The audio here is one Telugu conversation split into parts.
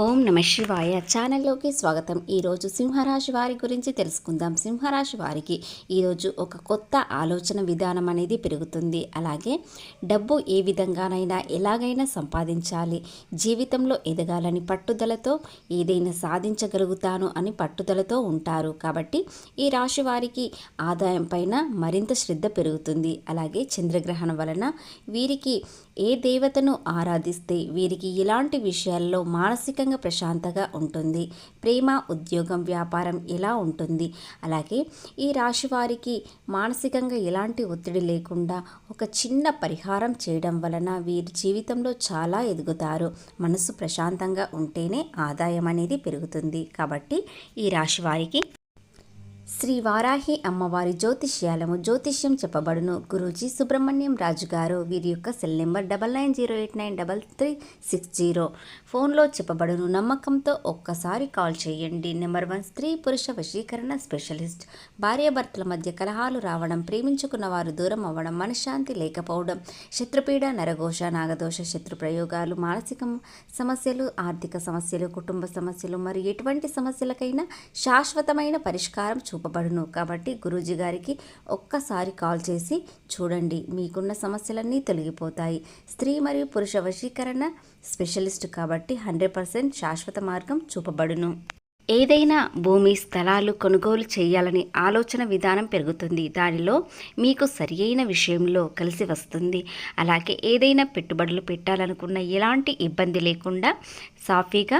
ఓం నమ శివాయ ఛానల్లోకి స్వాగతం. ఈరోజు సింహరాశి వారి గురించి తెలుసుకుందాం. సింహరాశి వారికి ఈరోజు ఒక కొత్త ఆలోచన విధానం అనేది పెరుగుతుంది. అలాగే డబ్బు ఏ విధంగానైనా ఎలాగైనా సంపాదించాలి, జీవితంలో ఎదగాలని పట్టుదలతో ఏదైనా సాధించగలుగుతాను అని పట్టుదలతో ఉంటారు. కాబట్టి ఈ రాశి వారికి ఆదాయం పైన మరింత శ్రద్ధ పెరుగుతుంది. అలాగే చంద్రగ్రహణం వలన వీరికి ఏ దేవతను ఆరాధిస్తే వీరికి ఇలాంటి విషయాల్లో మానసికంగా ప్రశాంతగా ఉంటుంది. ప్రేమ, ఉద్యోగం, వ్యాపారం ఎలా ఉంటుంది. అలాగే ఈ రాశి వారికి మానసికంగా ఎలాంటి ఒత్తిడి లేకుండా ఒక చిన్న పరిహారం చేయడం వలన వీరి జీవితంలో చాలా ఎదుగుతారు. మనసు ప్రశాంతంగా ఉంటేనే ఆదాయం అనేది పెరుగుతుంది. కాబట్టి ఈ రాశి వారికి శ్రీ వారాహి అమ్మవారి జ్యోతిష్యం చెప్పబడును. గురూజీ సుబ్రహ్మణ్యం రాజు గారు. వీరి యొక్క సెల్ నెంబర్ 99089360. ఫోన్లో చెప్పబడును. నమ్మకంతో ఒక్కసారి కాల్ చేయండి. నెంబర్ 1, స్త్రీ పురుష వశీకరణ స్పెషలిస్ట్. భార్యాభర్తల మధ్య కలహాలు రావడం, ప్రేమించుకున్న వారు దూరం అవ్వడం, మనశ్శాంతి లేకపోవడం, శత్రుపీడ, నరఘోష, నాగదోష, శత్రు ప్రయోగాలు, మానసిక సమస్యలు, ఆర్థిక సమస్యలు, కుటుంబ సమస్యలు మరియు ఎటువంటి సమస్యలకైనా శాశ్వతమైన పరిష్కారం చూపబడును. కాబట్టి గురూజీ గారికి ఒక్కసారి కాల్ చేసి చూడండి, మీకున్న సమస్యలన్నీ తొలగిపోతాయి. స్త్రీ మరియు పురుష వశీకరణ స్పెషలిస్ట్ కాబట్టి 100% శాశ్వత మార్గం చూపబడును. ఏదైనా భూమి, స్థలాలు కొనుగోలు చేయాలని ఆలోచన విధానం పెరుగుతుంది. దానిలో మీకు సరియైన విషయంలో కలిసి వస్తుంది. అలాగే ఏదైనా పెట్టుబడులు పెట్టాలనుకున్న ఎలాంటి ఇబ్బంది లేకుండా సాఫీగా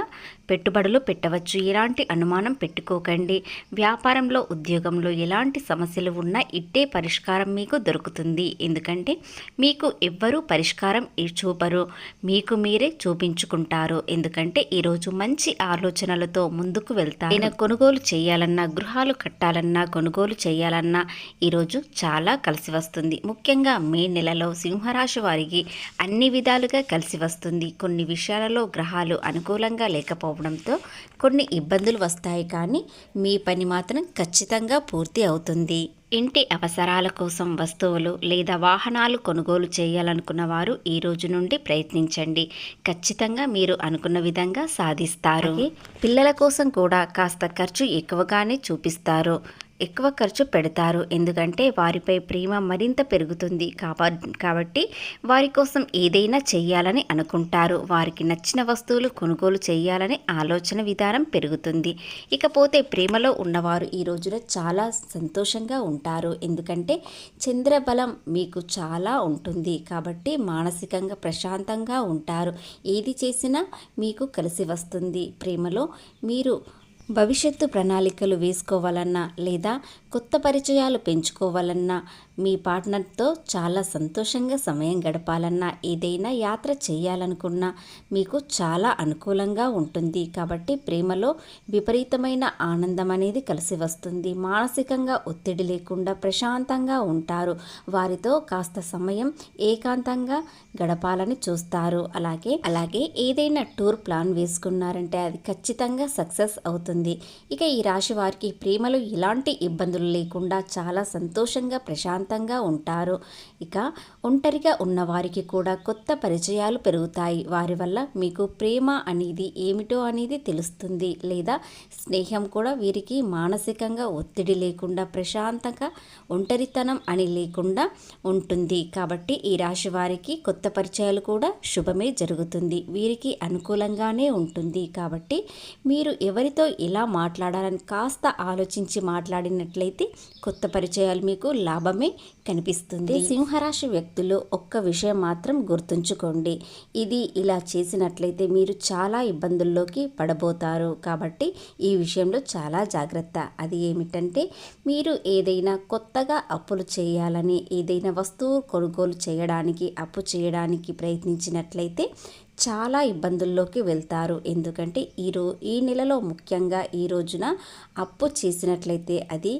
పెట్టుబడులు పెట్టవచ్చు. ఎలాంటి అనుమానం పెట్టుకోకండి. వ్యాపారంలో, ఉద్యోగంలో ఎలాంటి సమస్యలు ఉన్నా ఇట్టే పరిష్కారం మీకు దొరుకుతుంది. ఎందుకంటే మీకు ఎవ్వరూ పరిష్కారం చూపరు, మీకు మీరే చూపించుకుంటారు. ఎందుకంటే ఈరోజు మంచి ఆలోచనలతో ముందుకు వెళ్తారు. అయినా కొనుగోలు చేయాలన్నా, గృహాలు కట్టాలన్నా, కొనుగోలు చేయాలన్నా ఈరోజు చాలా కలిసి వస్తుంది. ముఖ్యంగా మే నెలలో సింహరాశి వారికి అన్ని విధాలుగా కలిసి వస్తుంది. కొన్ని విషయాలలో గ్రహాలు అనుకూలంగా లేకపోవడంతో కొన్ని ఇబ్బందులు వస్తాయి, కానీ మీ పని మాత్రం ఖచ్చితంగా పూర్తి అవుతుంది. ఇంటి అవసరాల కోసం వస్తువులు లేదా వాహనాలు కొనుగోలు చేయాలనుకున్న వారు ఈ రోజు నుండి ప్రయత్నించండి. ఖచ్చితంగా మీరు అనుకున్న విధంగా సాధిస్తారు. పిల్లల కోసం కూడా కాస్త ఖర్చు ఎక్కువగానే చూపిస్తారు, ఎక్కువ ఖర్చు పెడతారు. ఎందుకంటే వారిపై ప్రేమ మరింత పెరుగుతుంది. కాబట్టి వారి కోసం ఏదైనా చెయ్యాలని అనుకుంటారు. వారికి నచ్చిన వస్తువులు కొనుగోలు చేయాలని ఆలోచన విధానం పెరుగుతుంది. ఇకపోతే ప్రేమలో ఉన్నవారు ఈ రోజున చాలా సంతోషంగా ఉంటారు. ఎందుకంటే చంద్రబలం మీకు చాలా ఉంటుంది. కాబట్టి మానసికంగా ప్రశాంతంగా ఉంటారు. ఏది చేసినా మీకు కలిసి వస్తుంది. ప్రేమలో మీరు భవిష్యత్తు ప్రణాళికలు వేసుకోవాలన్నా లేదా కొత్త పరిచయాలు పెంచుకోవాలన్నా, మీ పార్ట్నర్తో చాలా సంతోషంగా సమయం గడపాలన్నా, ఏదైనా యాత్ర చేయాలనుకున్నా మీకు చాలా అనుకూలంగా ఉంటుంది. కాబట్టి ప్రేమలో విపరీతమైన ఆనందం అనేది కలిసి వస్తుంది. మానసికంగా ఒత్తిడి లేకుండా ప్రశాంతంగా ఉంటారు. వారితో కాస్త సమయం ఏకాంతంగా గడపాలని చూస్తారు. అలాగే ఏదైనా టూర్ ప్లాన్ వేసుకున్నారంటే అది ఖచ్చితంగా సక్సెస్ అవుతుంది. ఇక ఈ రాశి వారికి ప్రేమలో ఎలాంటి ఇబ్బందులు లేకుండా చాలా సంతోషంగా ప్రశాంతంగా ఉంటారు. ఇక ఒంటరిగా ఉన్నవారికి కూడా కొత్త పరిచయాలు పెరుగుతాయి. వారి వల్ల మీకు ప్రేమ అనేది ఏమిటో అనేది తెలుస్తుంది. లేదా స్నేహం కూడా వీరికి మానసికంగా ఒత్తిడి లేకుండా ప్రశాంతంగా, ఒంటరితనం అని లేకుండా ఉంటుంది. కాబట్టి ఈ రాశి వారికి కొత్త పరిచయాలు కూడా శుభమే జరుగుతుంది. వీరికి అనుకూలంగానే ఉంటుంది. కాబట్టి మీరు ఎవరితో ఎలా మాట్లాడాలని కాస్త ఆలోచించి మాట్లాడినట్లయితే కొత్త పరిచయాలు మీకు లాభమే కనిపిస్తుంది. సింహరాశి వ్యక్తులు ఒక్క విషయం మాత్రం గుర్తుంచుకోండి, ఇది ఇలా చేసినట్లయితే మీరు చాలా ఇబ్బందుల్లోకి పడబోతారు. కాబట్టి ఈ విషయంలో చాలా జాగ్రత్త. అది ఏమిటంటే మీరు ఏదైనా కొత్తగా అప్పులు చేయాలని, ఏదైనా వస్తువు కొనుగోలు చేయడానికి, అప్పు చేయడానికి ప్రయత్నించినట్లయితే చాలా ఇబ్బందుల్లోకి వెళ్తారు. ఎందుకంటే ఈ నెలలో ముఖ్యంగా ఈ రోజున అప్పు చేసినట్లయితే అది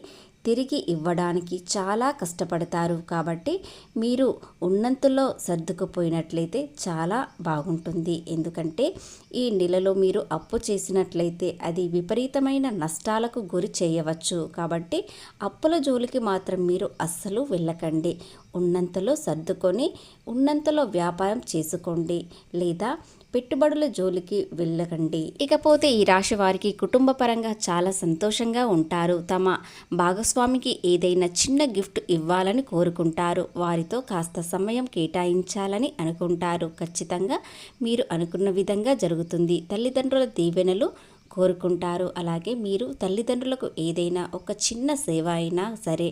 తిరిగి ఇవ్వడానికి చాలా కష్టపడతారు. కాబట్టి మీరు ఉన్నంతలో సర్దుకుపోయినట్లయితే చాలా బాగుంటుంది. ఎందుకంటే ఈ నెలలో మీరు అప్పు చేసినట్లయితే అది విపరీతమైన నష్టాలకు గురి చేయవచ్చు. కాబట్టి అప్పుల జోలికి మాత్రం మీరు అస్సలు వెళ్ళకండి. ఉన్నంతలో సర్దుకొని ఉన్నంతలో వ్యాపారం చేసుకోండి. లేదా పెట్టుబడుల జోలికి వెళ్ళకండి. ఇకపోతే ఈ రాశి వారికి కుటుంబ పరంగా చాలా సంతోషంగా ఉంటారు. తమ భాగస్వామికి ఏదైనా చిన్న గిఫ్ట్ ఇవ్వాలని కోరుకుంటారు. వారితో కాస్త సమయం కేటాయించాలని అనుకుంటారు. ఖచ్చితంగా మీరు అనుకున్న విధంగా జరుగుతుంది. తల్లిదండ్రుల దీవెనలు కోరుకుంటారు. అలాగే మీరు తల్లిదండ్రులకు ఏదైనా ఒక చిన్న సేవ అయినా సరే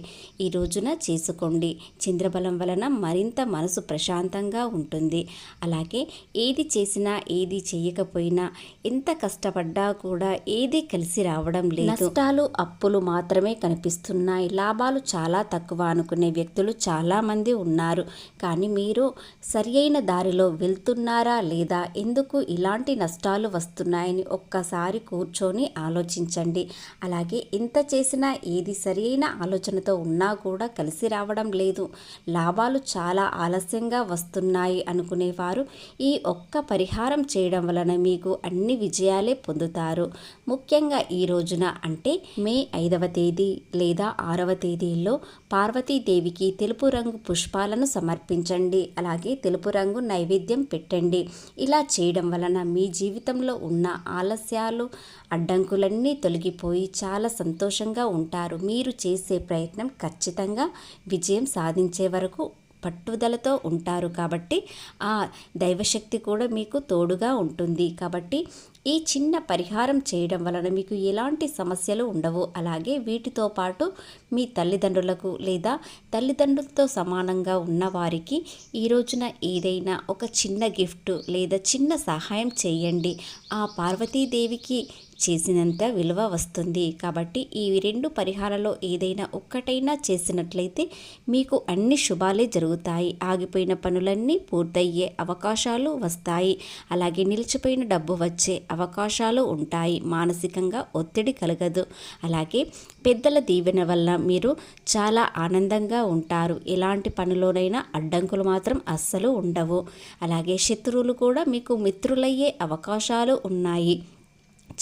ఈ రోజున చేసుకోండి. చంద్రబలం వలన మరింత మనసు ప్రశాంతంగా ఉంటుంది. అలాగే ఏది చేసినా ఏది చేయకపోయినా ఎంత కష్టపడ్డా కూడా ఏది కలిసి రావడం లేదు. నష్టాలు అప్పులు మాత్రమే కనిపిస్తున్నాయి. లాభాలు చాలా తక్కువ అనుకునే వ్యక్తులు చాలామంది ఉన్నారు. కానీ మీరు సరియైన దారిలో వెళ్తున్నారా లేదా, ఎందుకు ఇలాంటి నష్టాలు వస్తున్నాయని ఒక్కసారి కూర్చొని ఆలోచించండి. అలాగే ఎంత చేసినా ఏది సరైన ఆలోచనతో ఉన్నా కూడా కలిసి రావడం లేదు, లాభాలు చాలా ఆలస్యంగా వస్తున్నాయి అనుకునేవారు ఈ ఒక్క పరిహారం చేయడం వలన మీకు అన్ని విజయాలే పొందుతారు. ముఖ్యంగా ఈ రోజున అంటే మే 5వ తేదీ లేదా 6వ తేదీల్లో పార్వతీదేవికి తెలుపు రంగు పుష్పాలను సమర్పించండి. అలాగే తెలుపు రంగు నైవేద్యం పెట్టండి. ఇలా చేయడం వలన మీ జీవితంలో ఉన్న ఆలస్యాలు అడ్డంకులన్నీ తొలగిపోయి చాలా సంతోషంగా ఉంటారు. మీరు చేసే ప్రయత్నం ఖచ్చితంగా విజయం సాధించే వరకు పట్టుదలతో ఉంటారు. కాబట్టి ఆ దైవశక్తి కూడా మీకు తోడుగా ఉంటుంది. కాబట్టి ఈ చిన్న పరిహారం చేయడం వలన మీకు ఎలాంటి సమస్యలు ఉండవు. అలాగే వీటితో పాటు మీ తల్లిదండ్రులకు లేదా తల్లిదండ్రులతో సమానంగా ఉన్న వారికి ఈ రోజున ఏదైనా ఒక చిన్న గిఫ్ట్ లేదా చిన్న సహాయం చేయండి. ఆ పార్వతీదేవికి చేసినంత విలువ వస్తుంది. కాబట్టి ఈ 2 పరిహారాల్లో ఏదైనా ఒక్కటైనా చేసినట్లయితే మీకు అన్ని శుభాలే జరుగుతాయి. ఆగిపోయిన పనులన్నీ పూర్తయ్యే అవకాశాలు వస్తాయి. అలాగే నిలిచిపోయిన డబ్బు వచ్చే అవకాశాలు ఉంటాయి. మానసికంగా ఒత్తిడి కలగదు. అలాగే పెద్దల దీవెన వల్ల మీరు చాలా ఆనందంగా ఉంటారు. ఎలాంటి పనిలోనైనా అడ్డంకులు మాత్రం అస్సలు ఉండవు. అలాగే శత్రువులు కూడా మీకు మిత్రులయ్యే అవకాశాలు ఉన్నాయి.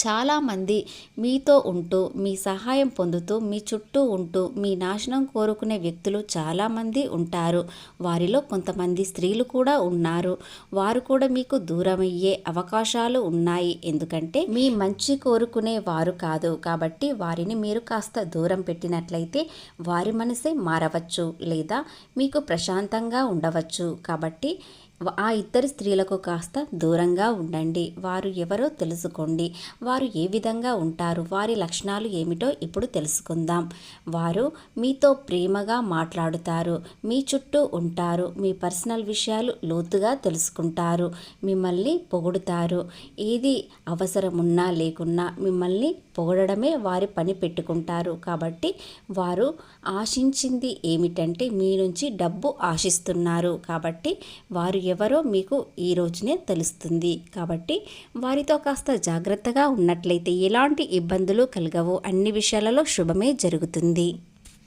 చాలామంది మీతో ఉంటూ మీ సహాయం పొందుతూ మీ చుట్టూ ఉంటూ మీ నాశనం కోరుకునే వ్యక్తులు చాలామంది ఉంటారు. వారిలో కొంతమంది స్త్రీలు కూడా ఉన్నారు. వారు కూడా మీకు దూరమయ్యే అవకాశాలు ఉన్నాయి. ఎందుకంటే మీ మంచి కోరుకునే వారు కాదు. కాబట్టి వారిని మీరు కాస్త దూరం పెట్టినట్లయితే వారి మనసే మారవచ్చు లేదా మీకు ప్రశాంతంగా ఉండవచ్చు. కాబట్టి ఆ ఇద్దరు స్త్రీలకు కాస్త దూరంగా ఉండండి. వారు ఎవరో తెలుసుకోండి. వారు ఏ విధంగా ఉంటారు, వారి లక్షణాలు ఏమిటో ఇప్పుడు తెలుసుకుందాం. వారు మీతో ప్రేమగా మాట్లాడుతారు, మీ చుట్టూ ఉంటారు, మీ పర్సనల్ విషయాలు లోతుగా తెలుసుకుంటారు, మిమ్మల్ని పొగుడుతారు. ఏది అవసరమున్నా లేకున్నా మిమ్మల్ని పొగడమే వారి పని పెట్టుకుంటారు. కాబట్టి వారు ఆశించింది ఏమిటంటే మీ నుంచి డబ్బు ఆశిస్తున్నారు. కాబట్టి వారు ఎవరో మీకు ఈ రోజునే తెలుస్తుంది. కాబట్టి వారితో కాస్త జాగ్రత్తగా ఉన్నట్లయితే ఎలాంటి ఇబ్బందులు కలగవు. అన్ని విషయాలలో శుభమే జరుగుతుంది.